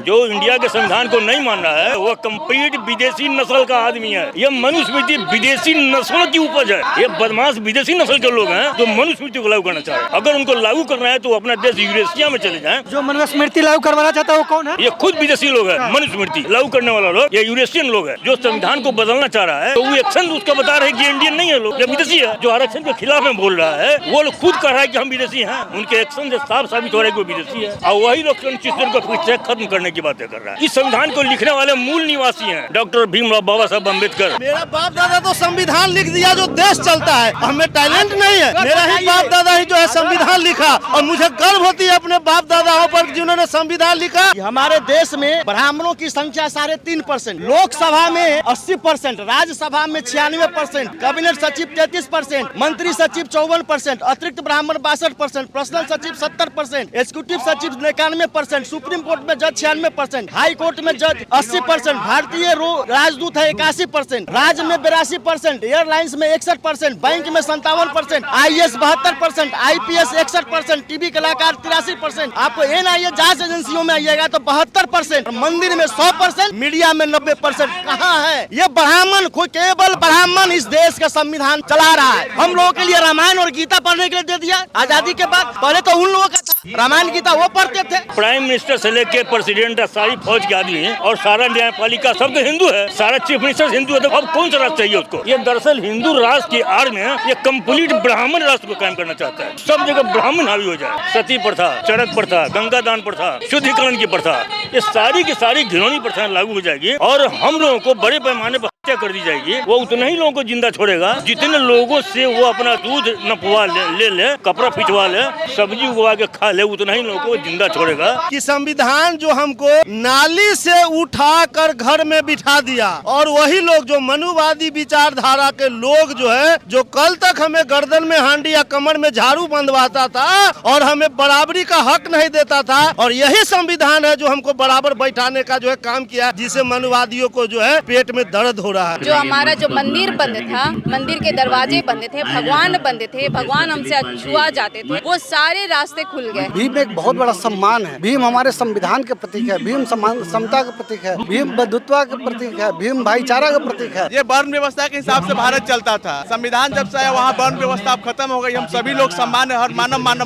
जो इंडिया के संविधान को नहीं मान रहा है वो कंप्लीट विदेशी नस्ल का आदमी है। ये मनुस्मृति विदेशी नस्लों की उपज है। ये बदमाश विदेशी नस्ल के लोग हैं जो मनुस्मृति को लागू करना चाह रहे हैं। अगर उनको लागू करना है तो अपना देश यूरेशिया में चले जाएं। जो मनुस्मृति लागू करवाना चाहता है वो कौन है? ये खुद विदेशी लोग हैं। मनुस्मृति लागू करने वाला लोग ये यूरेशियन लोग है जो संविधान को बदलना चाह रहा है। तो वो एक्शन उसका बता रहे कि इंडियन नहीं है लोग, ये विदेशी है। जो आरक्षण के खिलाफ में बोल रहा है वो लोग खुद कह रहा है कि हम विदेशी हैं। उनके एक्शन से साफ साबित हो रहा है कि वो विदेशी है और वही लोग छत्तीसगढ़ को फिर से खत्म करने की बातें कर रहा है। इस संविधान को लिखने वाले मूल निवासी हैं डॉक्टर भीमराव बाबा साहब अम्बेडकर। मेरा बाप दादा तो संविधान लिख दिया जो देश चलता है, हमें टैलेंट नहीं है। मेरा ही बाप दादा ही जो है संविधान लिखा और मुझे गर्व होती है अपने बाप दादाओं पर जिन्होंने संविधान लिखा। हमारे देश में ब्राह्मणों की संख्या 3.5%, लोकसभा में 80%, राज्यसभा में 96%, कैबिनेट सचिव 33%, मंत्री सचिव 54%, अतिरिक्त ब्राह्मण 62%, पर्सनल सचिव 70%, एग्जीक्यूटिव सचिव 91%, सुप्रीम कोर्ट में जज 96%, हाई कोर्ट में जज 80%, भारतीय राजदूत है 81%, राज्य में 82%, एयरलाइंस में 61%, बैंक में 57%, IAS 72%, IPS 61%, टीवी कलाकार 83%, आपको NIA जांच एजेंसियों में आइएगा तो 72%, मंदिर में 100%, मीडिया में 90%। कहाँ है ये ब्राह्मण? कोई केवल ब्राह्मण इस देश का संविधान चला रहा है। हम लोगों के लिए रामायण और गीता पढ़ने के लिए दे दिया आजादी के बाद। पहले तो उन लोगों का था रामायण गीता, वो पढ़ते थे। प्राइम मिनिस्टर से लेके प्रेसिडेंट सारी फौज के आदमी है और सारा न्यायपालिका सब तो हिंदू है, सारा चीफ मिनिस्टर हिंदू है। तो अब कौन सा राष्ट्र चाहिए उसको? ये दरअसल हिंदू राष्ट्र की आड़ में ये कंप्लीट ब्राह्मण राष्ट्र को कायम करना चाहता है। सब जगह ब्राह्मण हावी हो जाए। सती प्रथा, चरक प्रथा, गंगा दान प्रथा, शुद्धिकरण की प्रथा, ये सारी की सारी घिनौनी प्रथाएं लागू हो जाएगी और हम लोगों को बड़े पैमाने पर हत्या कर दी जाएगी। वो उतना ही लोगों को जिंदा छोड़ेगा जितने लोगों से वो अपना दूध नपवा ले, कपड़ा पिछवा ले, सब्जी उगवा के खा ले, उतना ही लोगों को जिंदा छोड़ेगा। कि संविधान जो हमको नाली से उठा कर घर में बिठा दिया और वही लोग जो मनुवादी विचारधारा के लोग जो है, जो कल तक हमें गर्दन में हांडी या कमर में झाड़ू बंधवाता था और हमें बराबरी का हक नहीं देता था, और यही संविधान है जो हमको बराबर बैठाने का जो है काम किया, जिसे मनुवादियों को जो है पेट में दर्द हो रहा है। जो हमारा जो मंदिर बंद था, मंदिर के दरवाजे बंद थे, भगवान बंद थे, भगवान हमसे छुआ जाते थे, वो सारे रास्ते खुल गए। भीम एक बहुत बड़ा सम्मान है। भीम हमारे संविधान के प्रतीक है। भीम समता के प्रतीक है। भीम बंधुत्व के प्रतीक है। भीम भाईचारा का प्रतीक है। ये वर्ण व्यवस्था के हिसाब से भारत चलता था। संविधान जब से आया वहाँ वर्ण व्यवस्था अब खत्म हो गई। हम सभी लोग समान है, हर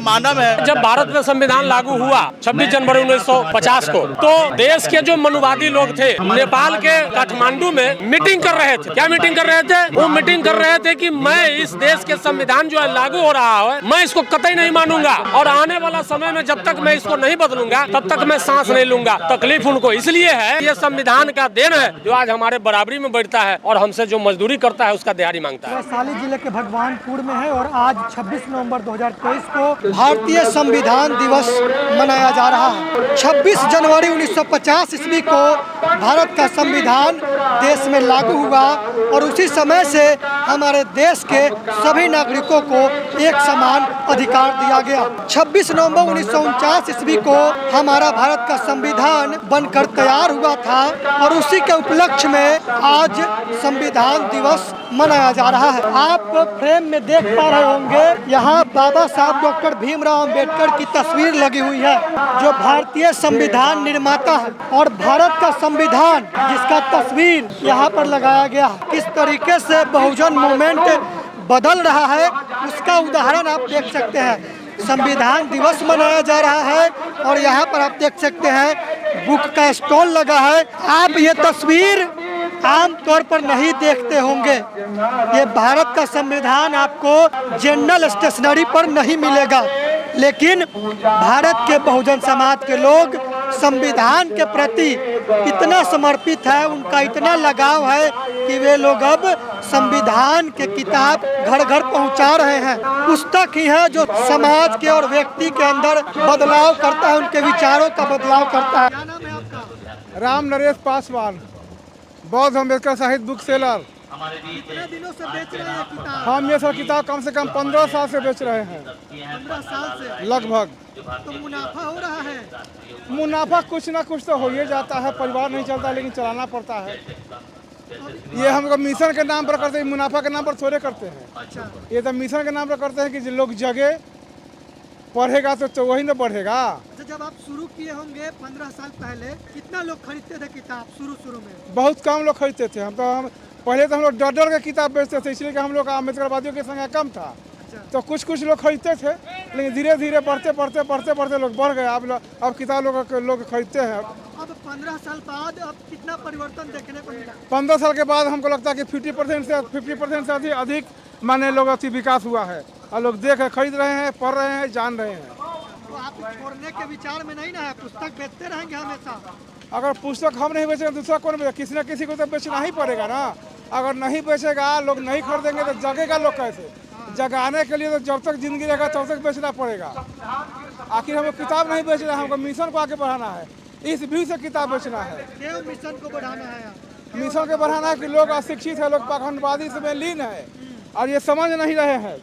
मानव है। जब भारत में संविधान लागू हुआ 26 जनवरी 1950 को, तो देश के जो मनुवादी लोग थे नेपाल के काठमांडू में मीटिंग कर रहे थे। क्या मीटिंग कर रहे थे? वो मीटिंग कर रहे थे कि मैं इस देश के संविधान जो है लागू हो रहा है, मैं इसको कतई नहीं मानूंगा और आने वाला समय में जब तक मैं इसको नहीं बदलूंगा तब तक मैं सांस नहीं लूंगा। तकलीफ उनको इसलिए है, ये संविधान का देन है जो आज हमारे बराबरी में बैठता है और हमसे जो मजदूरी करता है उसका दिहाड़ी मांगता है। वैशाली जिले के भगवानपुर में है और आज 26 नवंबर 2023 को भारतीय संविधान दिवस मनाया जा रहा है। 26 जनवरी 1950 ईस्वी को भारत का संविधान देश में लागू हुआ और उसी समय से हमारे देश के सभी नागरिकों को एक समान अधिकार दिया गया। 26 नवंबर 1949 ईस्वी को हमारा भारत का संविधान बनकर तैयार हुआ था और उसी के उपलक्ष्य में आज संविधान दिवस मनाया जा रहा है। आप फ्रेम में देख पा रहे होंगे, यहाँ बाबा साहब डॉक्टर भीमराव अंबेडकर की तस्वीर लगी हुई है जो भारतीय संविधान निर्माता है और भारत का संविधान जिसका तस्वीर यहाँ पर लगाया गया है। किस तरीके से बहुजन मूवमेंट बदल रहा है उसका उदाहरण आप देख सकते हैं। संविधान दिवस मनाया जा रहा है और यहाँ पर आप देख सकते हैं बुक का स्टॉल लगा है। आप ये तस्वीर आम तौर पर नहीं देखते होंगे। ये भारत का संविधान आपको जनरल स्टेशनरी पर नहीं मिलेगा, लेकिन भारत के बहुजन समाज के लोग संविधान के प्रति इतना समर्पित है, उनका इतना लगाव है कि वे लोग अब संविधान के किताब घर घर पहुंचा रहे हैं। पुस्तक ही है जो समाज के और व्यक्ति के अंदर बदलाव करता है, उनके विचारों का बदलाव करता है। क्या नाम है आपका? राम नरेश पासवान, बौद्ध अम्बेडकर साहित्य बुक सेलर। कितने दिनों से बेच रहे हैं किताब? हम ये सब किताब कम से कम 15 साल से बेच रहे हैं। 15 साल से लगभग। तो मुनाफा हो रहा है? मुनाफा कुछ ना कुछ तो हो ही जाता है, परिवार नहीं चलता लेकिन चलाना पड़ता है। ये हम मिशन के नाम पर करते हैं, मुनाफा के नाम पर थोड़े करते हैं। अच्छा। ये तो मिशन के नाम पर करते हैं कि लोग जगे पढ़ेगा तो वही ना बढ़ेगा। अच्छा, जब आप शुरू किए होंगे 15 साल पहले, कितना लोग खरीदते थे किताब शुरू में? बहुत कम लोग खरीदते थे। हम पहले तो हम लोग डर के किताब बेचते थे, इसलिए कि हम लोग का अम्बेडकरवादियों की संख्या कम था। तो कुछ लोग खरीदते थे, लेकिन धीरे धीरे बढ़ते लोग बढ़ गए। अब किताब लोग खरीदते हैं। अब 15 साल बाद अब कितना परिवर्तन देखने को मिला? 15 साल के बाद हमको लगता है कि 50% से अधिक माने लोग अति विकास हुआ है, और लोग खरीद रहे हैं, पढ़ रहे हैं, जान रहे हैं। तो आप छोड़ने के विचार में नहीं ना है? पुस्तक बेचते रहेंगे हमेशा? अगर पुस्तक हम नहीं बेचेंगे दूसरा कौन बेचेगा? किसी न किसी को तो बेचना ही पड़ेगा ना। अगर नहीं बेचेगा, लोग नहीं खरीदेंगे तो जगेगा लोग कैसे? जगाने के लिए तो जब तक जिंदगी रहेगा तब तक बेचना पड़ेगा। आखिर हमको किताब नहीं बेचना है, हमको मिशन को आगे बढ़ाना है। इस व्यू से किताब बेचना है। क्यों मिशन को बढ़ाना है? मिशन को बढ़ाना है कि लोग अशिक्षित है, लोग पाखंडवादी में लीन है, और ये समझ नहीं रहे हैं।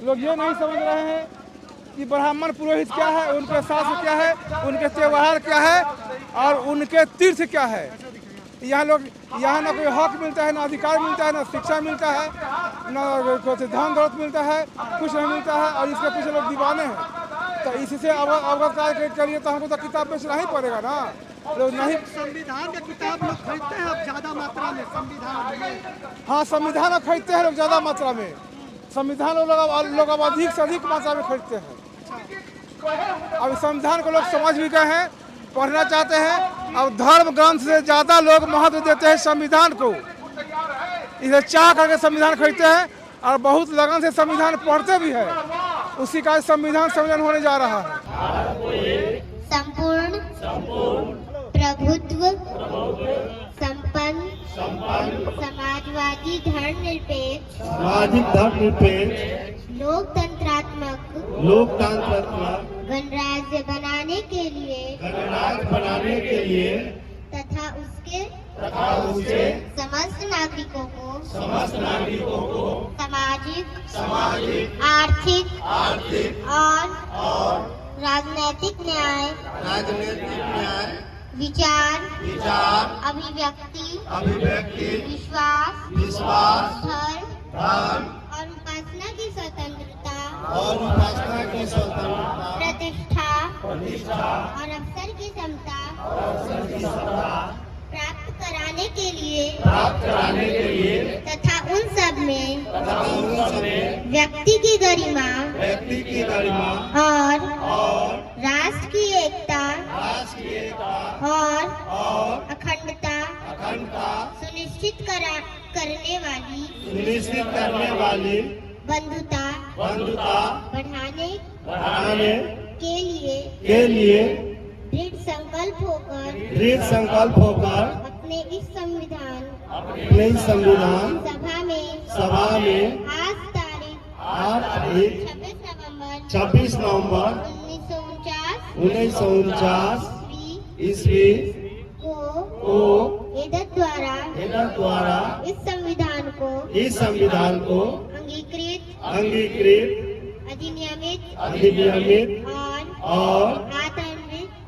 लोग ये नहीं समझ रहे हैं कि ब्राह्मण पुरोहित क्या है, उनके शास्त्र क्या है, उनके त्यौहार क्या है, और उनके तीर्थ क्या है। यहाँ ना कोई हक मिलता है, ना अधिकार मिलता है, ना शिक्षा मिलता है, ना धन दौलत मिलता है, कुछ नहीं मिलता है, और इसके पीछे लोग दीवाने हैं। तो इससे अवगत के लिए तो हमको तो किताब बेचना ही पड़ेगा ना। लोग नहीं, संविधान का किताब लोग खरीदते हैं अब ज्यादा मात्रा में। संविधान, हाँ, संविधान खरीदते हैं लोग ज़्यादा मात्रा में। संविधान लोग अब अधिक से अधिक मात्रा में खरीदते हैं। अब संविधान को लोग समझ भी गए हैं, पढ़ना चाहते हैं। अब धर्म ग्रंथ से ज़्यादा लोग महत्व देते हैं संविधान को। इसे चाह करके संविधान खरीदते हैं, और बहुत लगन से संविधान पढ़ते भी है। उसी का संविधान सम्मेलन होने जा रहा है। संपूर्ण प्रभुत्व संपन्न समाजवादी धर्मनिरपेक्ष लोकतंत्रात्मक गणराज्य बनाने के लिए तथा उसके समस्त नागरिकों को सामाजिक आर्थिक और राजनैतिक न्याय विचार अभिव्यक्ति विश्वास धर्म और उपासना की स्वतंत्रता प्रतिष्ठा और अवसर की समता प्राप्त कराने के लिए तथा उन सब में व्यक्ति की गरिमा और राष्ट्र की एकता और अखंडता सुनिश्चित करने वाली बंधुता बढ़ाने के लिए दृढ़ संकल्प होकर अपने इस संविधान सभा में आज तारीख 26 नवंबर 1949 ईस्वी को एदत द्वारा इस संविधान को अंगीकृत अधिनियमित और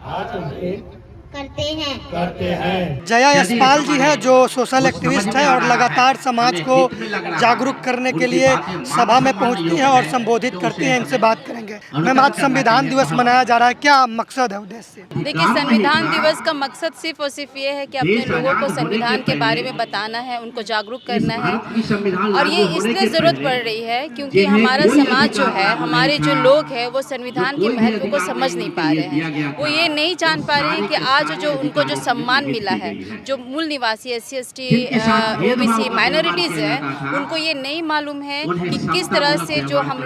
आत्मनिर्भर करते हैं। जया यशपाल जी है, जो सोशल एक्टिविस्ट है और लगातार समाज को जागरूक करने के लिए सभा में पहुंचती हैं और संबोधित करती हैं। इनसे बात करेंगे। मैम, आज संविधान दिवस मनाया जा रहा है, क्या मकसद है, उद्देश्य? देखिए, संविधान दिवस का मकसद सिर्फ और सिर्फ ये है कि अपने लोगों को संविधान के बारे में बताना है, उनको जागरूक करना है। और ये इसलिए ज़रूरत पड़ रही है क्योंकि हमारा समाज जो है, हमारे जो लोग हैं, वो संविधान के महत्व को समझ नहीं पा रहे हैं। वो ये नहीं जान पा रहे हैं कि आज जो उनको जो सम्मान मिला है, जो मूल निवासी SC ST OBC माइनॉरिटीज़ हैं, उनको ये नहीं मालूम है कि किस तरह से जो हम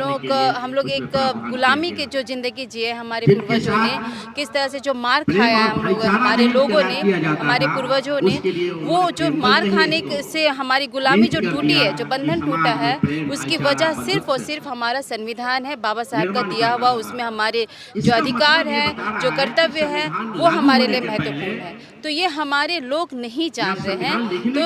लोग एक गुलामी की जो ज़िंदगी जिए हमारे पूर्वजों ने, किस तरह से जो मार खाया हमारे लोगों ने, हमारे पूर्वजों ने, वो जो मार खाने से हमारी गुलामी जो टूटी है, जो बंधन टूटा है, उसकी वजह सिर्फ और सिर्फ हमारा संविधान है, बाबा साहब का दिया हुआ। उसमें हमारे जो अधिकार हैं, जो कर्तव्य हैं, वो हमारे लिए महत्वपूर्ण है। तो ये हमारे लोग नहीं जान रहे हैं। तो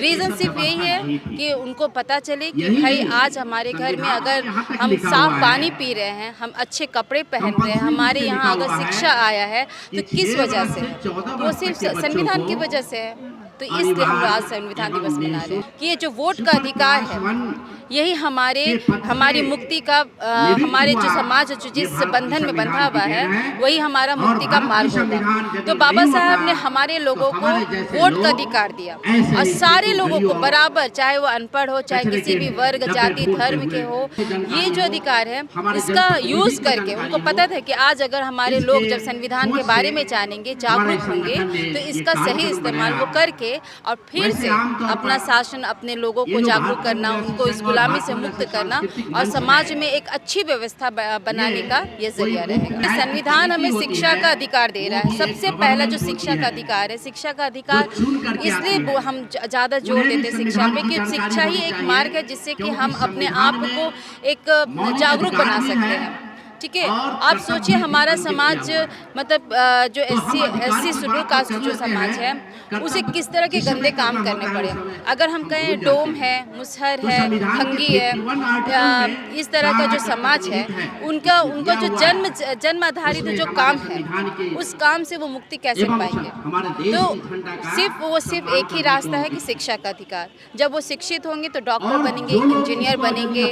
रीज़न सिर्फ यही है कि उनको पता चले कि भाई आज हमारे घर में अगर हम साफ पानी पी रहे हैं, हम अच्छे कपड़े पहन रहे हैं, हमारे यहाँ अगर शिक्षा आया है, तो किस वजह से? वो सिर्फ संविधान की वजह से है। तो इसलिए हम लोग आज संविधान दिवस मना रहे हैं कि ये जो वोट का अधिकार है यही हमारी मुक्ति का हमारे जो समाज जो जिस बंधन में बंधा हुआ है वही हमारा मुक्ति का मार्ग होता है। तो बाबा साहब ने हमारे लोगों को वोट का अधिकार दिया और सारे लोगों को बराबर, चाहे वो अनपढ़ हो, चाहे किसी भी वर्ग जाति धर्म के हो, ये जो अधिकार है इसका यूज़ करके उनको पता था कि आज अगर हमारे लोग जब संविधान के बारे में जानेंगे, जागरूक होंगे, तो इसका सही इस्तेमाल वो करके और फिर से अपना शासन, अपने लोगों को जागरूक करना, उनको इस गुलामी से मुक्त करना और समाज में एक अच्छी व्यवस्था बनाने का ये जरिया रहेगा। संविधान हमें शिक्षा का अधिकार दे रहा है। सबसे पहला जो शिक्षा का अधिकार है, शिक्षा का अधिकार इसलिए हम ज़्यादा जोर देते हैं शिक्षा पे कि शिक्षा ही एक मार्ग है जिससे कि हम अपने आप को एक जागरूक बना सकते हैं। ठीक है, आप सोचिए हमारा समाज मतलब जो एससी शेड्यूल कास्ट जो समाज है उसे किस तरह के गंदे काम करने पड़े। अगर हम कहें डोम है, मुसहर है, भंगी है, इस तरह का जो समाज है उनका जो जन्म आधारित जो काम है उस काम से वो मुक्ति कैसे पाएंगे। तो सिर्फ एक ही रास्ता है कि शिक्षा का अधिकार। जब वो शिक्षित होंगे तो डॉक्टर बनेंगे, इंजीनियर बनेंगे,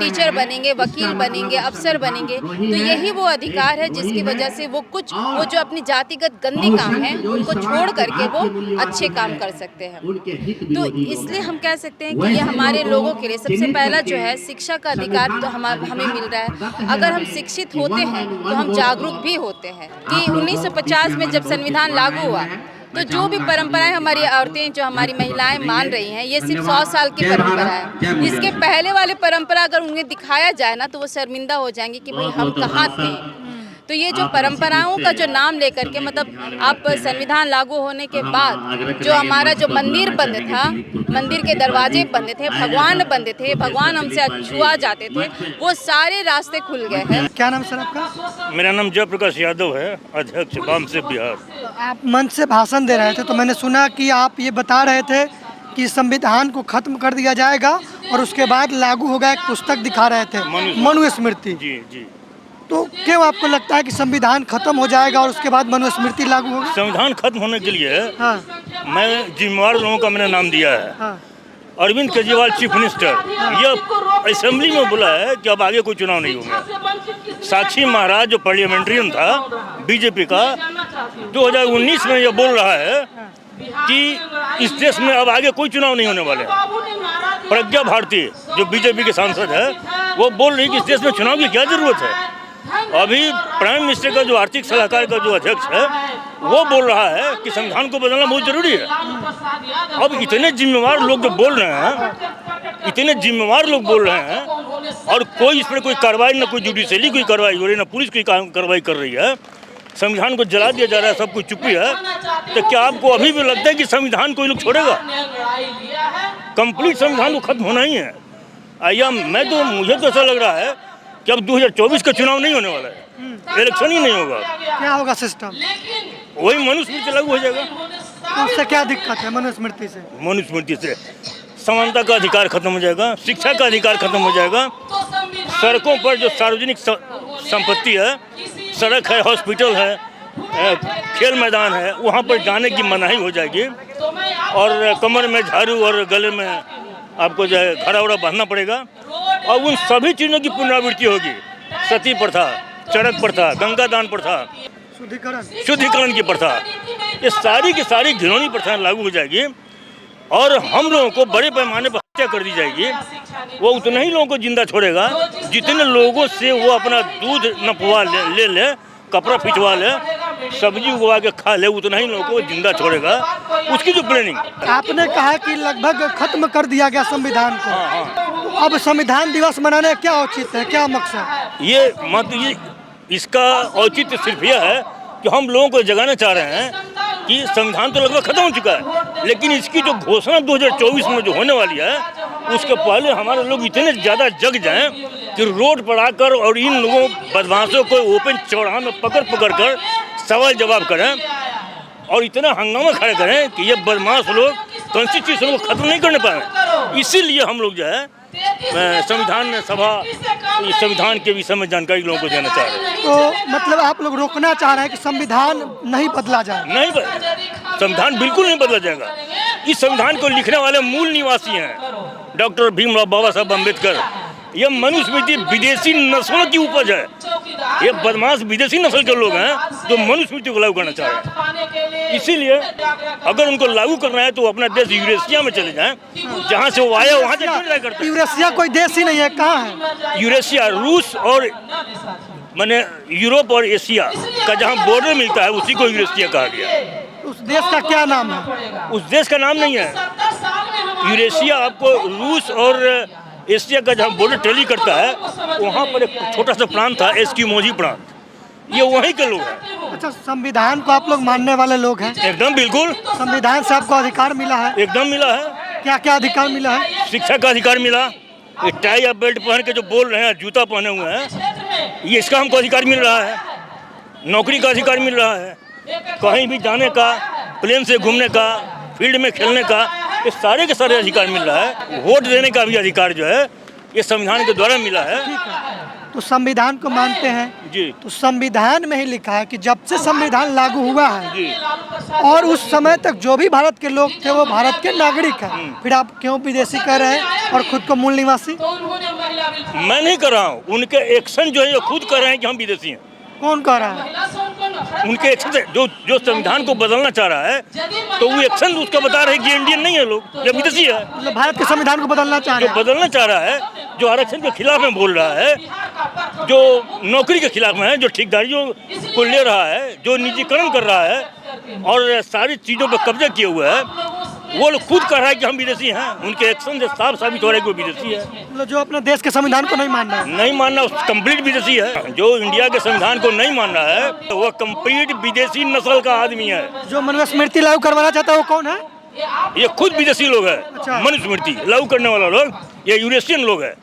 टीचर बनेंगे, वकील बनेंगे, अफसर बनेंगे। तो यही वो अधिकार है जिसकी वजह से वो जो अपनी जातिगत गंदे काम है उनको छोड़ करके वो अच्छे काम कर सकते हैं। तो इसलिए हम कह सकते हैं कि ये हमारे लोगों के लिए सबसे पहला जो है शिक्षा का अधिकार तो हमें मिल रहा है। अगर हम शिक्षित होते हैं तो हम जागरूक भी होते हैं कि 1950 में जब संविधान लागू हुआ तो जो भी परंपराएं हमारी औरतें, जो हमारी महिलाएं मान रही हैं, ये सिर्फ 100 साल की परंपरा है। इसके पहले वाले परंपरा अगर उन्हें दिखाया जाए ना तो वो शर्मिंदा हो जाएंगे कि भाई हम कहाँ थे। तो ये जो परंपराओं का जो नाम लेकर के मतलब आप संविधान लागू होने के बाद जो हमारा जो मंदिर बंद था, मंदिर के दरवाजे बंद थे, भगवान बंद थे, भगवान हमसे छुआ जाते थे, वो सारे रास्ते खुल गए हैं। क्या नाम सर आपका? मेरा नाम जयप्रकाश यादव है, अध्यक्ष वाम से बिहार। आप मंच से भाषण दे रहे थे तो मैंने सुना कि आप ये बता रहे थे कि संविधान को खत्म कर दिया जाएगा और उसके बाद लागू होगा। एक पुस्तक दिखा रहे थे, मनुस्मृति। जी जी। तो क्यों आपको लगता है कि संविधान खत्म हो जाएगा और उसके बाद मनुस्मृति लागू होगी? संविधान खत्म होने के लिए मैं जिम्मेवार लोगों का मैंने नाम दिया है। अरविंद केजरीवाल चीफ मिनिस्टर ये असेंबली में बोला है कि अब आगे कोई चुनाव नहीं होंगे। साक्षी महाराज जो पार्लियामेंट्रियन था बीजेपी का 2019 में ये बोल रहा है कि इस देश में अब आगे कोई चुनाव नहीं होने वाले। प्रज्ञा भारती जो बीजेपी के सांसद है वो बोल रही कि इस देश में चुनाव की क्या जरूरत है। अभी प्राइम मिनिस्टर का जो आर्थिक सलाहकार का जो अध्यक्ष है वो बोल रहा है कि संविधान को बदलना बहुत जरूरी है। अब इतने जिम्मेवार लोग जो बोल रहे हैं, इतने जिम्मेवार लोग बोल रहे हैं और कोई इस पर कोई कार्रवाई, ना कोई जुडिशरी कोई कार्रवाई हो रही, ना पुलिस कोई कार्रवाई कर रही है, संविधान को जला दिया जा रहा है, सब कुछ चुप्पी है। तो क्या आपको अभी भी लगता है कि संविधान कोई लोग छोड़ेगा? कंप्लीट संविधान को खत्म होना ही है। मुझे तो ऐसा लग रहा है कि अब 2024 का चुनाव नहीं होने वाला है, इलेक्शन ही नहीं होगा। क्या होगा सिस्टम? वही मनुस्मृति लागू हो जाएगा। तो उससे क्या दिक्कत है मनुस्मृति से? मनुस्मृति से समानता का अधिकार खत्म हो जाएगा, शिक्षा का अधिकार खत्म हो जाएगा, सड़कों पर जो सार्वजनिक संपत्ति है, सड़क है, हॉस्पिटल है, खेल मैदान है, वहाँ पर जाने की मनाही हो जाएगी और कमर में झाड़ू और गले में आपको जो है घड़ा उड़ा बांधना पड़ेगा और उन सभी चीज़ों की पुनरावृत्ति होगी। सती प्रथा, चरक प्रथा, गंगा दान प्रथा, शुद्धिकरण की प्रथा, ये सारी की सारी घिनौनी प्रथाएं लागू हो जाएगी और हम लोगों को बड़े पैमाने पर हत्या कर दी जाएगी। वो उतने ही लोगों को जिंदा छोड़ेगा जितने लोगों से वो अपना दूध नपवा ले, कपड़ा फिचवा ले, सब्जी उगवा के खा ले, उतना ही लोगों को जिंदा छोड़ेगा। उसकी जो प्लानिंग आपने कहा कि लगभग खत्म कर दिया गया संविधान को। तो अब संविधान दिवस मनाने का क्या औचित्य है, क्या मकसद? ये इसका औचित्य सिर्फ यह है कि हम लोगों को जगाना चाह रहे हैं कि संविधान तो लगभग खत्म हो चुका है, लेकिन इसकी जो घोषणा 2024 में जो होने वाली है उसके पहले हमारे लोग इतने ज़्यादा जग जाएं कि रोड पर आकर और इन लोगों बदमाशों को ओपन चौराहा में पकड़ कर सवाल जवाब करें और इतना हंगामा खड़ा करें कि ये बदमाश लोग कॉन्स्टिट्यूशन को खत्म नहीं करने पाए। इसीलिए हम लोग जो है संविधान सभा, संविधान के विषय में जानकारी लोगों को देना चाह रहे हैं। तो मतलब आप लोग रोकना चाह रहे हैं कि संविधान नहीं बदला जाए? नहीं संविधान बिल्कुल नहीं बदला जाएगा। इस संविधान को लिखने वाले मूल निवासी हैं डॉक्टर भीमराव बाबा साहब अम्बेडकर। यह मनुस्मृति विदेशी नस्लों की उपज है। ये बदमाश विदेशी नस्ल के लोग हैं जो मनुस्मृति को लागू करना चाह रहे हैं। इसीलिए अगर उनको लागू करना है तो वो अपना देश यूरेशिया में चले जाएं, जहाँ से वो आया वहाँ से क्यों नहीं करते। यूरेशिया कोई देश ही नहीं है, कहाँ है यूरेशिया? रूस और माने यूरोप और एशिया का जहाँ बॉर्डर मिलता है उसी को यूरेशिया कहा गया। उस देश का क्या नाम है? उस देश का नाम नहीं है यूरेशिया। आपको रूस और एशिया का जहाँ बॉर्डर टैली करता है वहाँ पर एक छोटा सा प्रांत था, एस्किमोजी प्रांत, ये वहीं के लोग हैं। अच्छा, संविधान को आप लोग मानने वाले लोग हैं? एकदम बिल्कुल। संविधान से आपको अधिकार मिला है? एकदम मिला है। क्या क्या अधिकार मिला है? शिक्षा का अधिकार मिला, ये टाई या बेल्ट पहन के जो बोल रहे हैं, जूता पहने हुए हैं, ये इसका हमको अधिकार मिल रहा है। नौकरी का अधिकार मिल रहा है, कहीं भी जाने का, प्लेन से घूमने का, फील्ड में खेलने का, ये सारे के सारे अधिकार मिल रहा है। वोट देने का भी अधिकार जो है ये संविधान के द्वारा मिला है। तो संविधान को मानते हैं जी। तो संविधान में ही लिखा है कि जब से संविधान लागू हुआ है जी। और उस समय तक जो भी भारत के लोग थे वो भारत के नागरिक हैं, फिर आप क्यों विदेशी कह रहे हैं और खुद को मूल निवासी? मैं नहीं कर रहा हूँ, उनके एक्शन जो है ये खुद कर रहे हैं कि हम विदेशी हैं। कौन कह रहा है? उनके एक्शन से जो संविधान को बदलना चाह रहा है तो वो एक्शन उसका बता रहे हैं कि इंडियन नहीं है लोग, ये विदेशी है। मतलब भारत के संविधान को बदलना चाह रहे जो हैं? बदलना चाह रहा है, जो आरक्षण के खिलाफ में बोल रहा है, जो नौकरी के खिलाफ में है, जो ठेकेदारियों को ले रहा है, जो निजीकरण कर रहा है और सारी चीज़ों पर कब्जा किए हुए है, वो लोग खुद कह रहा है कि हम विदेशी हैं। उनके एक्शन से साफ साबित हो रहा है कि वो विदेशी है। मतलब जो अपने देश के संविधान को नहीं मान रहा है? नहीं मानना कंप्लीट विदेशी है। जो इंडिया के संविधान को नहीं मान रहा है वह कंप्लीट विदेशी नस्ल का आदमी है। जो मनुस्मृति लागू करवाना चाहता है वो कौन है? ये खुद विदेशी लोग है। अच्छा। मनुस्मृति लागू करने वाला लोग ये यूरेशियन लोग है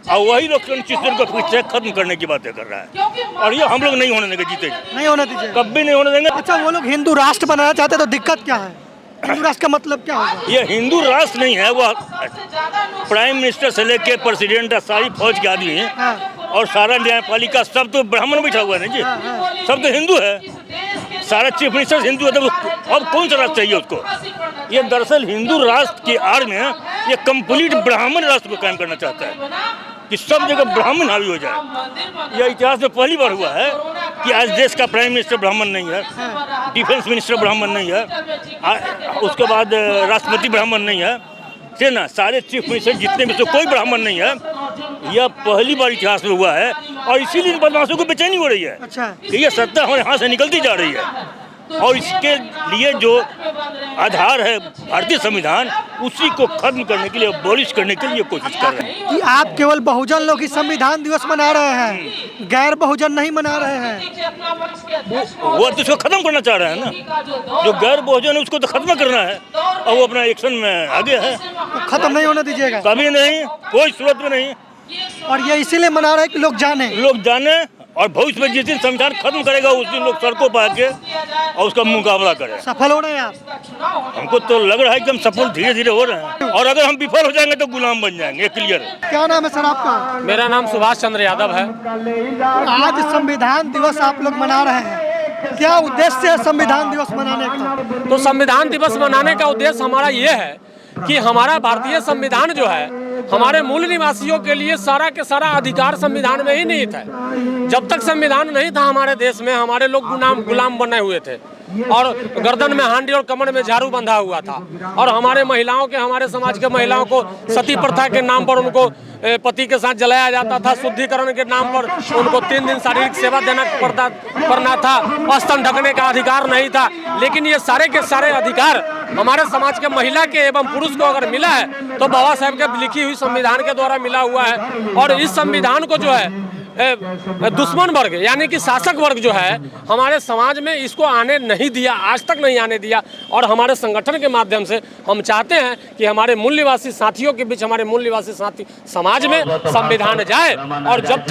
और वही लोग कॉन्स्टिट्यूशन को फिर से खत्म करने की बातें कर रहा है और ये हम लोग नहीं होने देंगे, जीतेगी नहीं होने दीजिए, कभी नहीं होने देंगे। अच्छा, वो लोग हिंदू राष्ट्र बनाना चाहते हैं तो दिक्कत क्या है? हिंदू राष्ट्र का मतलब क्या होगा? ये हिंदू राष्ट्र नहीं है, वह प्राइम मिनिस्टर से लेके प्रेसिडेंट सारी फौज के आदमी हैं। हाँ। और सारा न्यायपालिका सब तो ब्राह्मण बैठा हुआ है ना जी। सब तो हिंदू है, सारा चीफ मिनिस्टर हिंदू है, तो अब कौन सा राष्ट्र चाहिए उसको? ये दरअसल हिंदू राष्ट्र की आड़ में ये कंप्लीट ब्राह्मण राष्ट्र को कायम करना चाहता है कि सब जगह ब्राह्मण हावी हो जाए। यह इतिहास में पहली बार हुआ है कि आज देश का प्राइम मिनिस्टर ब्राह्मण नहीं है, डिफेंस मिनिस्टर ब्राह्मण नहीं है, उसके बाद राष्ट्रपति ब्राह्मण नहीं है, है ना, सारे चीफ मिनिस्टर जितने भी कोई ब्राह्मण नहीं है। यह पहली बार इतिहास में हुआ है और इसीलिए इन बदमाशों को बेचैनी हो रही है अच्छा। कि यह सत्ता हमारे हाथ से निकलती जा रही है और इसके लिए जो आधार है भारतीय संविधान, उसी को खत्म करने के लिए, अबॉलिश करने के लिए कोशिश कर रहे हैं। कि आप केवल बहुजन लोग ही संविधान दिवस मना रहे हैं, गैर बहुजन नहीं मना रहे हैं? वो तो इसको खत्म करना चाह रहे हैं ना। जो गैर बहुजन है उसको तो खत्म करना है और वो अपना एक्शन में आगे है। तो खत्म नहीं होने दीजिएगा? कभी नहीं, कोई सूरत में नहीं। और ये इसीलिए मना रहे हैं कि लोग जाने और भविष्य में जिस दिन संविधान खत्म करेगा उस दिन लोग सड़कों पर आके और उसका मुकाबला करें। सफल हो रहे हैं आप? हमको तो लग रहा है कि हम सफल धीरे धीरे हो रहे हैं और अगर हम विफल हो जाएंगे तो गुलाम बन जाएंगे, क्लियर है। क्या नाम है सर आपका? मेरा नाम सुभाष चंद्र यादव है। आज संविधान दिवस आप लोग मना रहे हैं, क्या उद्देश्य है संविधान दिवस मनाने का? तो संविधान दिवस मनाने का उद्देश्य हमारा ये है कि हमारा भारतीय संविधान जो है हमारे मूल निवासियों के लिए सारा के सारा अधिकार संविधान में ही निहित है। जब तक संविधान नहीं था हमारे देश में, हमारे लोग गुलाम बने हुए थे और गर्दन में हांडी और कमर में झाड़ू बंधा हुआ था और हमारे महिलाओं के, हमारे समाज के महिलाओं को सती प्रथा के नाम पर उनको पति के साथ जलाया जाता था, शुद्धिकरण के नाम पर उनको 3 दिन शारीरिक सेवा देना पड़ना था, स्तन ढकने का अधिकार नहीं था। लेकिन ये सारे के सारे अधिकार हमारे समाज के महिला के एवं पुरुष को अगर मिला है तो बाबा साहेब के लिखी हुई संविधान के द्वारा मिला हुआ है। और इस संविधान को जो है दुश्मन वर्ग यानी कि शासक वर्ग जो है हमारे समाज में इसको आने नहीं दिया, आज तक नहीं आने दिया। और हमारे संगठन के माध्यम से हम चाहते हैं कि हमारे मूल निवासी साथियों के बीच, हमारे मूल निवासी साथी समाज में संविधान जाए और जब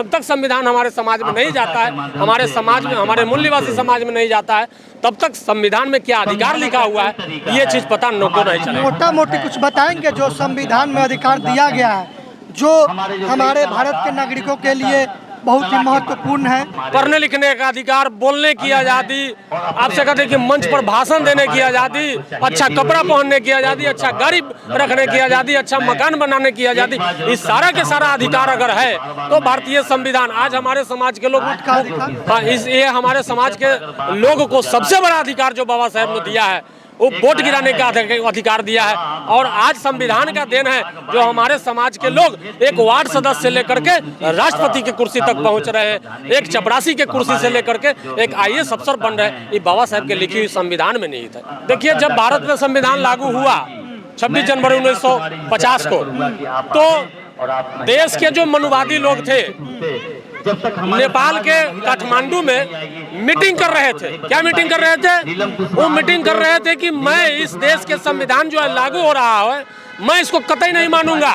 तक संविधान हमारे समाज में नहीं जाता है, हमारे समाज में, हमारे मूल निवासी समाज में नहीं जाता है, तब तक संविधान में क्या अधिकार लिखा हुआ है ये चीज़ पता को नहीं चलेगा। मोटा मोटी कुछ बताएंगे जो संविधान में अधिकार दिया गया है जो हमारे भारत के नागरिकों के लिए बहुत ही महत्वपूर्ण है। पढ़ने लिखने का अधिकार, बोलने की आज़ादी, आपसे कहते हैं कि मंच पर भाषण देने की आज़ादी, अच्छा कपड़ा पहनने की आज़ादी, अच्छा गाड़ी रखने की आज़ादी, अच्छा मकान बनाने की आज़ादी, इस सारा के सारा अधिकार अगर है तो भारतीय संविधान आज हमारे समाज के लोग, हाँ, ये हमारे समाज के लोगों को सबसे बड़ा अधिकार जो बाबा साहेब ने दिया है वो वोट गिराने का अधिकार दिया है। और आज संविधान का देन है जो हमारे समाज के लोग एक वार्ड सदस्य से लेकर के राष्ट्रपति की कुर्सी तक पहुंच रहे हैं, एक चपरासी के कुर्सी से लेकर के एक IAS अफसर बन रहे हैं। ये बाबा साहेब के लिखी हुई संविधान में नहीं था। देखिए, जब भारत में संविधान लागू हुआ 26 जनवरी 1950 को, तो देश के जो मनुवादी लोग थे नेपाल के काठमांडू में मीटिंग कर रहे थे। क्या मीटिंग कर रहे थे? वो मीटिंग कर रहे थे कि मैं इस देश के संविधान जो है लागू हो रहा है, मैं इसको कतई नहीं मानूंगा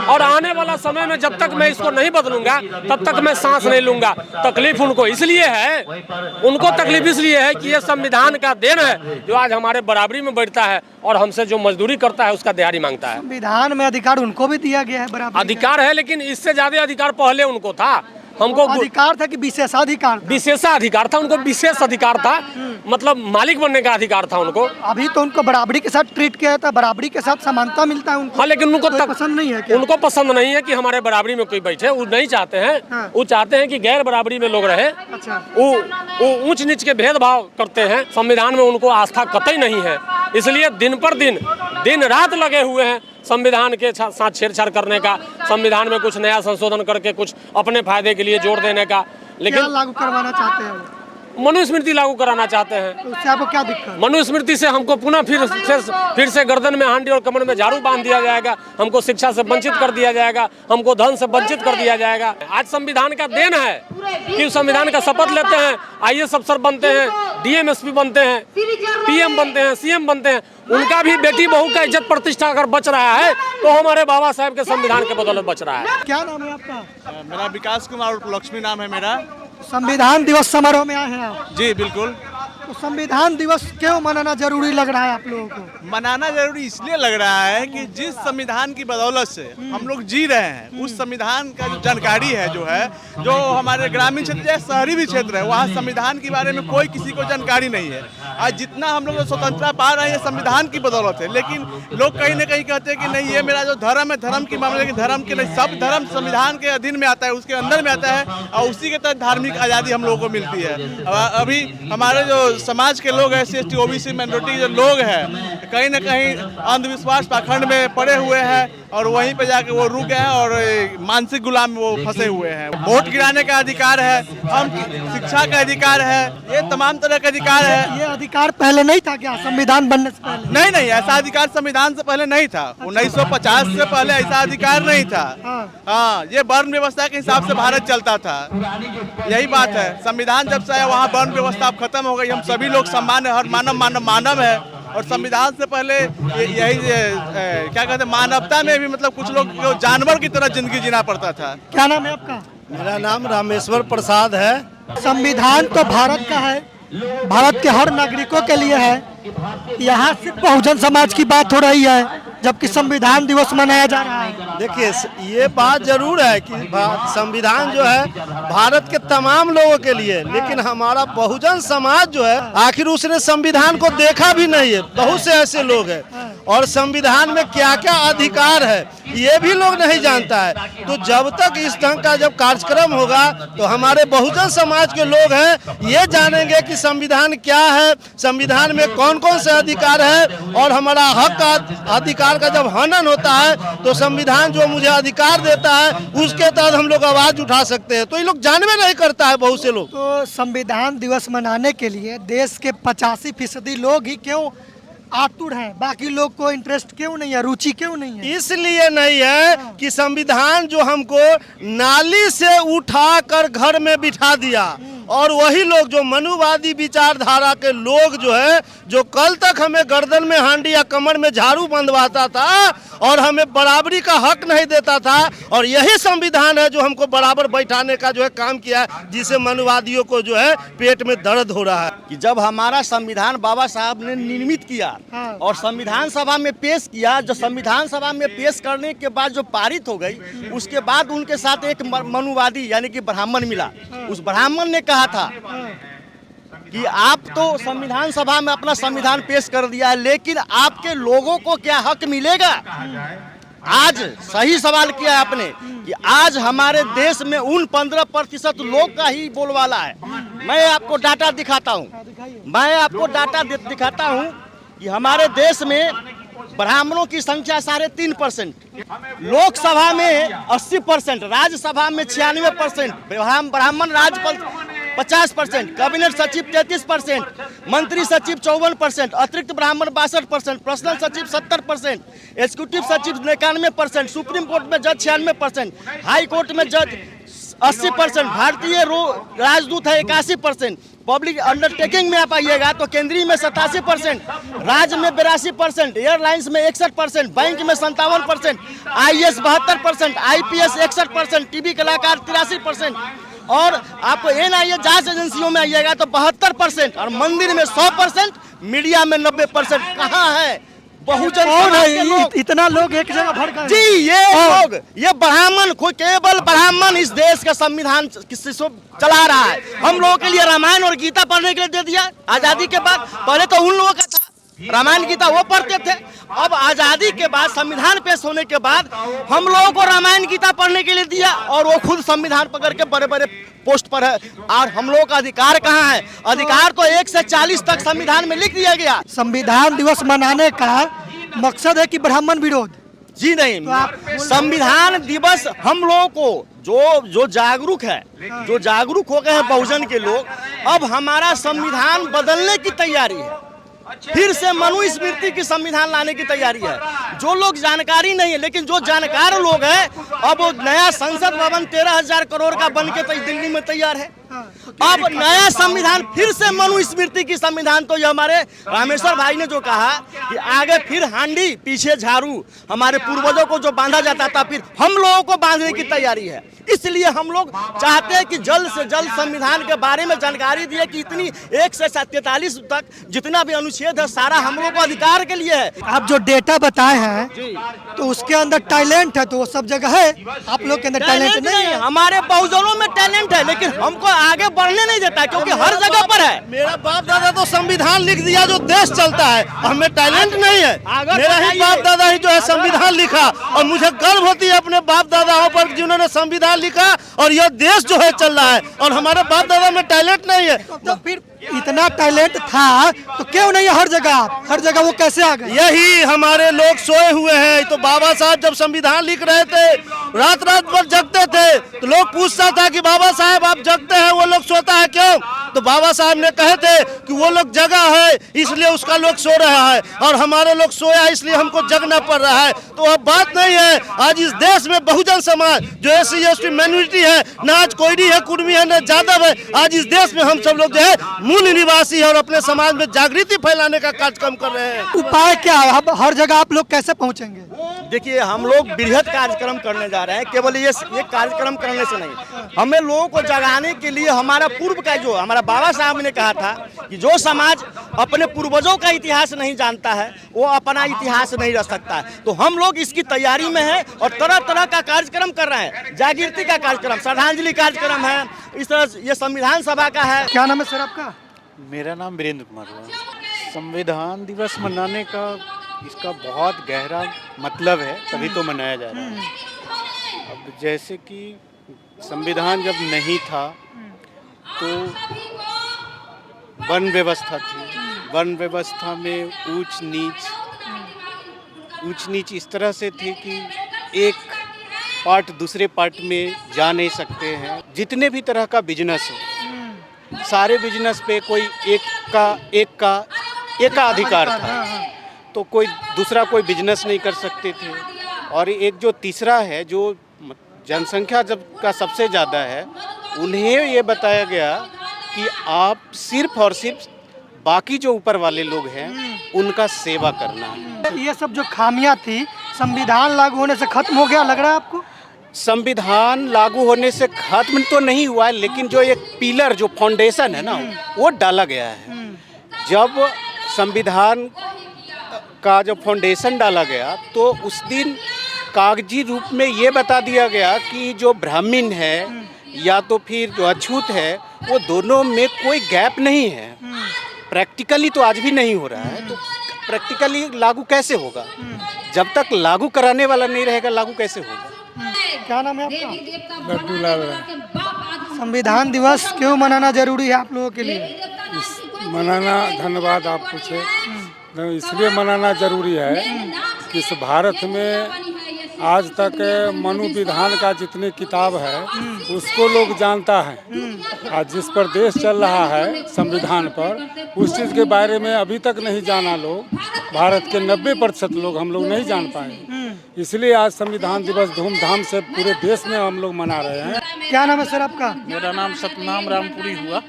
और आने वाला समय में जब तक मैं इसको नहीं बदलूंगा तब तक मैं सांस नहीं लूंगा। तकलीफ उनको इसलिए है, तकलीफ इसलिए है कि ये संविधान का देन है जो आज हमारे बराबरी में बैठता है और हमसे जो मजदूरी करता है उसका दिहाड़ी मांगता है। संविधान में अधिकार उनको भी दिया गया है, बराबर अधिकार है, लेकिन इससे ज्यादा अधिकार पहले उनको था। हमको अधिकार था कि विशेषाधिकार? विशेषाधिकार था, उनको विशेष अधिकार था, मतलब मालिक बनने का अधिकार था उनको। अभी तो उनको बराबरी के साथ ट्रीट किया जाता है, बराबरी के साथ समानता मिलता है उनको। हाँ, लेकिन उनको पसंद नहीं है क्या? उनको पसंद नहीं है कि हमारे बराबरी में कोई बैठे, वो नहीं चाहते हैं। हाँ। वो चाहते हैं कि गैर बराबरी में लोग रहे। अच्छा। वो ऊंच नीच के भेदभाव करते हैं। संविधान में उनको आस्था कतई नहीं है, इसलिए दिन पर दिन रात लगे हुए हैं संविधान के साथ छेड़छाड़ करने का, संविधान में कुछ नया संशोधन करके कुछ अपने फायदे के लिए जोड़ देने का। लेकिन लागू करवाना चाहते हैं? मनुस्मृति लागू कराना चाहते हैं। तो उससे आपको क्या दिक्कत? मनुस्मृति से हमको पुनः फिर से गर्दन में हांडी और कमर में झाड़ू बांध दिया जाएगा, हमको शिक्षा से वंचित कर दिया जाएगा, हमको धन से वंचित कर दिया जाएगा। आज संविधान का देन है कि संविधान का शपथ लेते हैं, IAS अफसर बनते हैं, DMSP बनते हैं, PM बनते हैं, CM बनते हैं, उनका भी बेटी बहू का इज्जत प्रतिष्ठा अगर बच रहा है तो हमारे बाबा साहेब के संविधान के बदौलत बच रहा है। क्या नाम है आपका? मेरा विकास कुमार लक्ष्मी नाम है मेरा। संविधान दिवस समारोह में आए हैं आप? जी बिल्कुल। तो संविधान दिवस क्यों मनाना जरूरी लग रहा है आप लोगों को? मनाना जरूरी इसलिए लग रहा है कि जिस संविधान की बदौलत से हम लोग जी रहे हैं, उस संविधान का जो जानकारी है जो हमारे ग्रामीण क्षेत्र या शहरी भी क्षेत्र है, वहाँ संविधान के बारे में कोई किसी को जानकारी नहीं है। आज जितना हम लोग स्वतंत्रता पा रहे हैं संविधान की बदौलत है, लेकिन लोग कहीं ना कहीं कहते हैं कि नहीं ये मेरा जो धर्म है, धर्म की मामले, लेकिन धर्म के नहीं, सब धर्म संविधान के अधीन में आता है, उसके अंदर में आता है और उसी के तहत धार्मिक आज़ादी हम लोगों को मिलती है। अभी हमारे जो समाज के लोग हैं, SC ST OBC माइनॉरिटी जो लोग हैं, कहीं ना कहीं अंधविश्वास पाखंड में पड़े हुए हैं और वहीं पे जाके वो रुक गए हैं और मानसिक गुलाम वो फंसे हुए हैं। वोट गिराने का अधिकार है, हम शिक्षा का अधिकार है, ये तमाम तरह का अधिकार है। ये अधिकार पहले नहीं था क्या संविधान बनने से पहले? नहीं, ऐसा अधिकार संविधान से पहले नहीं था। 1950 से पहले ऐसा अधिकार नहीं था। हाँ, ये वर्ण व्यवस्था के हिसाब से भारत चलता था, यही बात है। संविधान जब से आया वहाँ वर्ण व्यवस्था अब खत्म हो गई। हम सभी लोग समान है, हर मानव है और संविधान से पहले यही क्या कहते हैं, मानवता में भी मतलब कुछ लोग को जानवर की तरह जिंदगी जीना पड़ता था। क्या नाम है आपका? मेरा नाम रामेश्वर प्रसाद है। संविधान तो भारत का है, भारत के हर नागरिकों के लिए है। यहाँ सिर्फ बहुजन समाज की बात हो रही है जबकि संविधान दिवस मनाया जा रहा है। देखिए, ये बात जरूर है कि संविधान जो है भारत के तमाम लोगों के लिए, लेकिन हमारा बहुजन समाज जो है आखिर उसने संविधान को देखा भी नहीं है। बहुत से ऐसे लोग हैं और संविधान में क्या क्या अधिकार है ये भी लोग नहीं जानता है। तो जब तक इस ढंग का जब कार्यक्रम होगा तो हमारे बहुजन समाज के लोग हैं ये जानेंगे कि संविधान क्या है, संविधान में कौन कौन से अधिकार है और हमारा हक का अधिकार का जब हनन होता है तो संविधान जो मुझे अधिकार देता है उसके तहत हम लोग आवाज उठा सकते हैं। तो ये लोग जानवे नहीं करता है बहुत से लोग। तो संविधान दिवस मनाने के लिए देश के 85% लोग ही क्यों आतुर हैं, बाकी लोग को इंटरेस्ट क्यों नहीं है, रुचि क्यों नहीं है? इसलिए नहीं है कि संविधान जो हमको नाली से उठा कर घर में बिठा दिया और वही लोग जो मनुवादी विचारधारा के लोग जो है, जो कल तक हमें गर्दन में हांडी या कमर में झाड़ू बंधवाता था और हमें बराबरी का हक नहीं देता था, और यही संविधान है जो हमको बराबर बैठाने का जो है काम किया है, जिसे मनुवादियों को जो है पेट में दर्द हो रहा है। कि जब हमारा संविधान बाबा साहब ने निर्मित किया और संविधान सभा में पेश किया, जो संविधान सभा में पेश करने के बाद जो पारित हो गई, उसके बाद उनके साथ एक मनुवादी यानी कि ब्राह्मण मिला। उस ब्राह्मण ने कहा था कि आप तो संविधान सभा में अपना संविधान पेश कर दिया है, लेकिन आपके लोगों को क्या हक मिलेगा। आज सही सवाल किया है आपने कि आज हमारे देश में उन 15% लोग का ही बोलबाला है। मैं आपको डाटा दिखाता हूँ, कि हमारे देश में ब्राह्मणों की संख्या 3.5%, लोकसभा में 80%, राज्यसभा में 96%, ब्राह्मण राज्यपाल 50%, कैबिनेट सचिव 33%, मंत्री सचिव 54%, अतिरिक्त ब्राह्मण 62%, पर्सनल सचिव 70%, एग्जीक्यूटिव सचिव 91%, सुप्रीम कोर्ट में जज 96%, हाई कोर्ट में जज 80%, भारतीय राजदूत है 81%, पब्लिक अंडरटेकिंग में आप आइएगा तो केंद्रीय में 87%, राज्य में 82%, एयरलाइंस में 61%, बैंक में 57%, IAS 72%, IPS 61%, टीवी कलाकार 83%, और आपको NIA जांच एजेंसियों में आइएगा तो 72%, और मंदिर में 100%, मीडिया में 90%। कहाँ है बहुजन समाज के लोग? इतना लोग एक जगह भर गए जी, ये ब्राह्मण, कोई केवल ब्राह्मण इस देश का संविधान चला रहा है। हम लोगों के लिए रामायण और गीता पढ़ने के लिए दे दिया आजादी के बाद। पहले तो उन लोगों का था, रामायण गीता वो पढ़ते थे। अब आजादी के बाद, संविधान पेश होने के बाद हम लोगों को रामायण गीता पढ़ने के लिए दिया, और वो खुद संविधान पकड़ के बड़े बड़े पोस्ट पर है। और हम लोगों का अधिकार कहाँ है? अधिकार तो 1 से 40 तक संविधान में लिख दिया गया। संविधान दिवस मनाने का मकसद है कि ब्राह्मण विरोध? जी नहीं, संविधान दिवस हम लोगों को जो जागरूक है, जो जागरूक हो गए हैं बहुजन के लोग, अब हमारा संविधान बदलने की तैयारी है। फिर से मनुस्मृति की संविधान लाने की तैयारी है। जो लोग जानकारी नहीं है, लेकिन जो जानकार लोग हैं, अब वो नया संसद भवन 13,000 करोड़ का बन के दिल्ली में तैयार है। अब नया संविधान, फिर से मनुस्मृति की संविधान। तो ये हमारे रामेश्वर भाई ने जो कहा कि आगे फिर हांडी पीछे झाड़ू, हमारे पूर्वजों को जो बांधा जाता था, फिर हम लोगों को बांधने की तैयारी है। इसलिए हम लोग चाहते हैं कि जल्द से जल्द संविधान के बारे में जानकारी दिए कि इतनी 1 से 43 तक जितना भी अनुच्छेद है, सारा हम लोगों को अधिकार के लिए है। आप जो डेटा बताए हैं तो उसके अंदर टैलेंट है, तो वो सब जगह है। आप लोग के अंदर टैलेंट नहीं है। हमारे बहुजनों में टैलेंट है, लेकिन हमको आगे बढ़ने नहीं देता, क्योंकि हर जगह पर है। मेरा बाप दादा तो संविधान लिख दिया जो देश चलता है, हमें टैलेंट नहीं है। मेरा ही बाप दादा ही जो है संविधान लिखा, और मुझे गर्व होती है अपने बाप दादाओं पर जिन्होंने संविधान लिखा, और यह देश जो है चल रहा है, और हमारे बाप दादा में टैलेंट नहीं है। तो फिर इतना टैलेंट था तो क्यों नहीं हर जगह वो कैसे आ गए? यही हमारे लोग सोए हुए हैं। तो बाबा साहब जब संविधान लिख रहे थे, रात भर जगते थे, तो लोग पूछता था कि बाबा साहब आप जगते हैं, वो लोग सोता है क्यों? तो बाबा साहब ने कहे थे कि वो लोग जगा है इसलिए उसका लोग सो रहा है, और हमारे लोग सोया इसलिए हमको जगना पड़ रहा है। तो अब बात नहीं है। आज इस देश में बहुजन समाज जो SC ST माइनॉरिटी है, ना आज कोयरी है, कुर्मी है, ना जादव है, आज इस देश में हम सब लोग जो है मूल निवासी है, और अपने समाज में जागृति फैलाने का कार्यक्रम कर रहे हैं। उपाय क्या है? अब हर जगह आप लोग कैसे पहुंचेंगे? देखिए, हम लोग बृहद कार्यक्रम करने जा रहे हैं। केवल ये कार्यक्रम करने से नहीं, हमें लोगों को जगाने के लिए हमारा पूर्व का जो हमारा बाबा साहब ने कहा था कि जो समाज अपने पूर्वजों का इतिहास नहीं जानता है, वो अपना इतिहास नहीं रख सकता है। तो हम लोग इसकी तैयारी में हैं और तरह तरह का कार्यक्रम कर रहे हैं। जागृति का कार्यक्रम, श्रद्धांजलि कार्यक्रम है, इस तरह ये संविधान सभा का है। क्या नाम है सर आपका? मेरा नाम वीरेंद्र कुमार हुआ। संविधान दिवस मनाने का इसका बहुत गहरा मतलब है, तभी तो मनाया जा रहा है। अब जैसे कि संविधान जब नहीं था तो वन व्यवस्था थी। वन व्यवस्था में ऊंच नीच इस तरह से थी कि एक पार्ट दूसरे पार्ट में जा नहीं सकते हैं। जितने भी तरह का बिजनेस हो, सारे बिजनेस पे कोई एक का अधिकार था, तो कोई दूसरा कोई बिजनेस नहीं कर सकते थे। और एक जो तीसरा है, जो जनसंख्या जब का सबसे ज़्यादा है, उन्हें ये बताया गया कि आप सिर्फ और सिर्फ बाकी जो ऊपर वाले लोग हैं उनका सेवा करना है। ये सब जो खामियां थी संविधान लागू होने से खत्म हो गया लग रहा है आपको? संविधान लागू होने से खत्म तो नहीं हुआ है, लेकिन जो एक पिलर जो फाउंडेशन है ना वो डाला गया है। जब संविधान का जब फाउंडेशन डाला गया तो उस दिन कागजी रूप में ये बता दिया गया कि जो ब्राह्मण है या तो फिर जो अछूत है वो दोनों में कोई गैप नहीं है। प्रैक्टिकली तो आज भी नहीं हो रहा है, तो प्रैक्टिकली लागू कैसे होगा? जब तक लागू कराने वाला नहीं रहेगा लागू कैसे होगा? क्या नाम है आपका? लड्डू लाल संविधान दिवस क्यों मनाना जरूरी है आप लोगों के लिए? मनाना, धन्यवाद आप पूछे, इसलिए मनाना जरूरी है कि इस भारत में आज तक मनु विधान का जितने किताब है उसको लोग जानता है। आज जिस पर देश चल रहा है संविधान पर, उस चीज़ के बारे में अभी तक नहीं जाना लोग। भारत के 90% लोग हम लोग नहीं जान पाए, इसलिए आज संविधान दिवस धूमधाम से पूरे देश में हम लोग मना रहे हैं। क्या नाम है सर आपका? मेरा नाम सतनाम रामपुरी हुआ।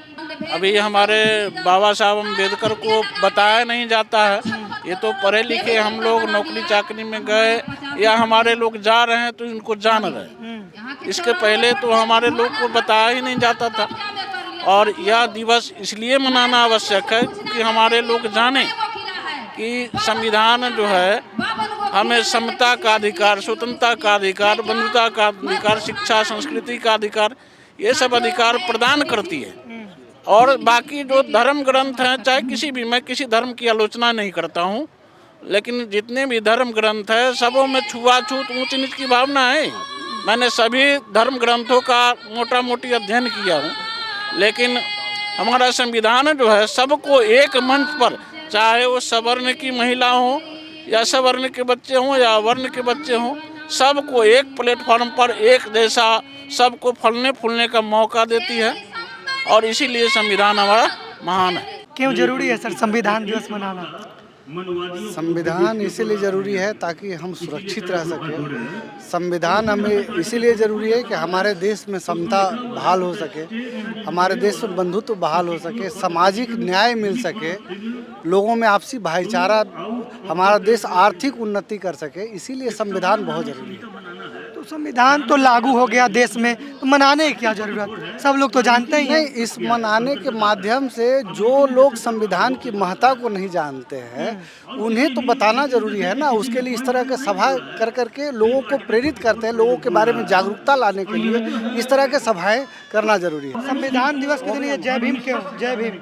अभी हमारे बाबा साहब अम्बेडकर को बताया नहीं जाता है। ये तो पढ़े लिखे हम लोग नौकरी चाकरी में गए या हमारे लोग जा रहे हैं तो इनको जान रहे। इसके पहले तो हमारे लोग को बताया ही नहीं जाता था। और यह दिवस इसलिए मनाना आवश्यक है कि हमारे लोग जाने कि संविधान जो है हमें समता का अधिकार, स्वतंत्रता का अधिकार, बंधुता का अधिकार, शिक्षा संस्कृति का अधिकार, ये सब अधिकार प्रदान करती है। और बाकी जो धर्म ग्रंथ हैं, चाहे किसी भी, मैं किसी धर्म की आलोचना नहीं करता हूँ, लेकिन जितने भी धर्म ग्रंथ हैं सबों में छुआछूत ऊंच नीच की भावना है। मैंने सभी धर्म ग्रंथों का मोटा मोटी अध्ययन किया हूँ, लेकिन हमारा संविधान जो है सबको एक मंच पर, चाहे वो सवर्ण की महिला हो या सवर्ण के बच्चे हों या वर्ण के बच्चे हों, सबको एक प्लेटफॉर्म पर एक जैसा सबको फलने फूलने का मौका देती है। और इसीलिए संविधान हमारा महान है। क्यों जरूरी है सर संविधान दिवस मनाना? संविधान इसीलिए ज़रूरी है ताकि हम सुरक्षित रह सकें। संविधान हमें इसीलिए ज़रूरी है कि हमारे देश में समता बहाल हो सके, हमारे देश में बंधुत्व बहाल हो सके, सामाजिक न्याय मिल सके, लोगों में आपसी भाईचारा, हमारा देश आर्थिक उन्नति कर सके। इसीलिए संविधान बहुत ज़रूरी है। तो संविधान तो लागू हो गया देश में, तो मनाने की क्या जरूरत? सब लोग तो जानते ही हैं। नहीं, इस मनाने के माध्यम से जो लोग संविधान की महत्ता को नहीं जानते हैं उन्हें तो बताना जरूरी है ना। उसके लिए इस तरह के सभा कर करके लोगों को प्रेरित करते हैं, लोगों के बारे में जागरूकता लाने के लिए इस तरह के सभाएं करना जरूरी है। संविधान दिवस के दिन ये जय भीम क्यों? जय भीम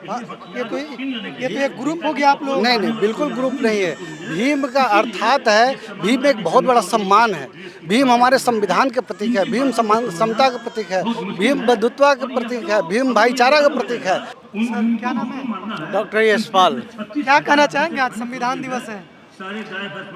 ये तो एक ग्रुप हो गया आप लोग? नहीं नहीं, बिल्कुल ग्रुप नहीं है। भीम का अर्थात है, भीम एक बहुत बड़ा सम्मान है। भीम हमारे संविधान के प्रतीक है, भीम समता का प्रतीक है, भीम बंधुत्व का प्रतीक है, भीम भाईचारा का प्रतीक है। सर क्या नाम है? डॉक्टर यशपाल। क्या कहना चाहेंगे? आज संविधान दिवस है।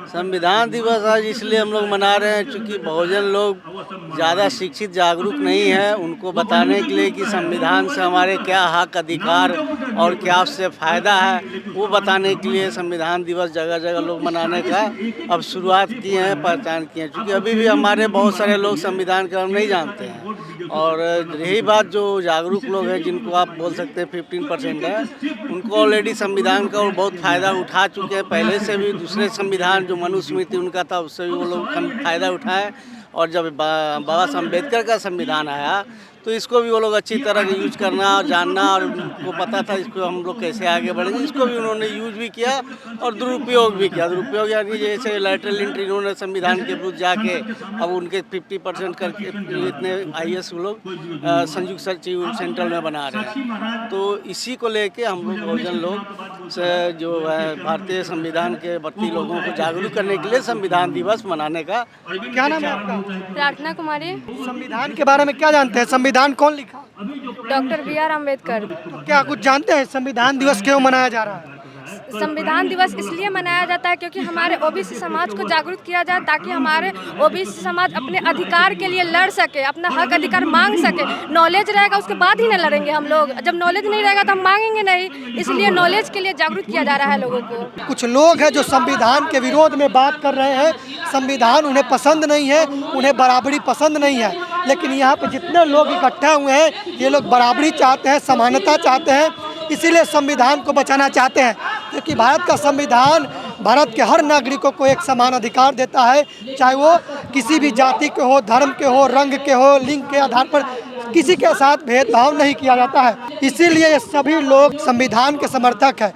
संविधान दिवस आज इसलिए हम लोग मना रहे हैं क्योंकि बहुजन लोग ज़्यादा शिक्षित जागरूक नहीं है। उनको बताने के लिए कि संविधान से हमारे क्या हक अधिकार और क्या उससे फ़ायदा है, वो बताने के लिए संविधान दिवस जगह जगह लोग मनाने का अब शुरुआत किए हैं, पहचान किए हैं। क्योंकि अभी भी हमारे बहुत सारे लोग संविधान के बारे में नहीं जानते हैं। और रही बात जो जागरूक लोग हैं, जिनको आप बोल सकते हैं 15% है, उनको ऑलरेडी संविधान का वो बहुत फ़ायदा उठा चुके हैं। पहले से भी दूसरे संविधान जो मनुस्मृति उनका था उससे भी वो लोग फ़ायदा उठाए। और जब बाबा साहब अम्बेडकर का संविधान आया तो इसको भी वो लोग अच्छी तरह से यूज करना और जानना, और उनको पता था इसको हम लोग कैसे आगे बढ़ेंगे, इसको भी उन्होंने यूज भी किया और दुरुपयोग भी किया। दुरुपयोग यानी जैसे लैटरल एंट्री उन्होंने संविधान के विरुद्ध जाके अब उनके 50% करके इतने IAS लोग संयुक्त सचिव सेंट्रल में बना रहे हैं। तो इसी को लेके हम लोग बहुजन लोग जो है भारतीय संविधान के प्रति लोगों को जागरूक करने के लिए संविधान दिवस मनाने का। क्या नाम है आपका? प्रार्थना कुमारी। संविधान के बारे में क्या जानते हैं? संविधान कौन लिखा? Doctor BR Ambedkar. तो क्या कुछ जानते हैं संविधान दिवस क्यों मनाया जा रहा है? संविधान दिवस इसलिए मनाया जाता है क्योंकि हमारे OBC समाज को जागरूक किया जाए, ताकि हमारे OBC समाज अपने अधिकार के लिए लड़ सके, अपना हक अधिकार मांग सके। नॉलेज रहेगा उसके बाद ही ना लड़ेंगे हम लोग। जब नॉलेज नहीं रहेगा तो हम मांगेंगे नहीं। इसलिए नॉलेज के लिए जागरूक किया जा रहा है लोगों को। कुछ लोग हैं जो संविधान के विरोध में बात कर रहे हैं। संविधान उन्हें पसंद नहीं है, उन्हें बराबरी पसंद नहीं है। लेकिन यहाँ पे जितने लोग इकट्ठा हुए हैं ये लोग बराबरी चाहते हैं, समानता चाहते हैं, इसीलिए संविधान को बचाना चाहते हैं। क्योंकि भारत का संविधान भारत के हर नागरिकों को एक समान अधिकार देता है, चाहे वो किसी भी जाति के हो, धर्म के हो, रंग के हो, लिंग के आधार पर किसी के साथ भेदभाव नहीं किया जाता है। इसीलिए ये सभी लोग संविधान के समर्थक हैं।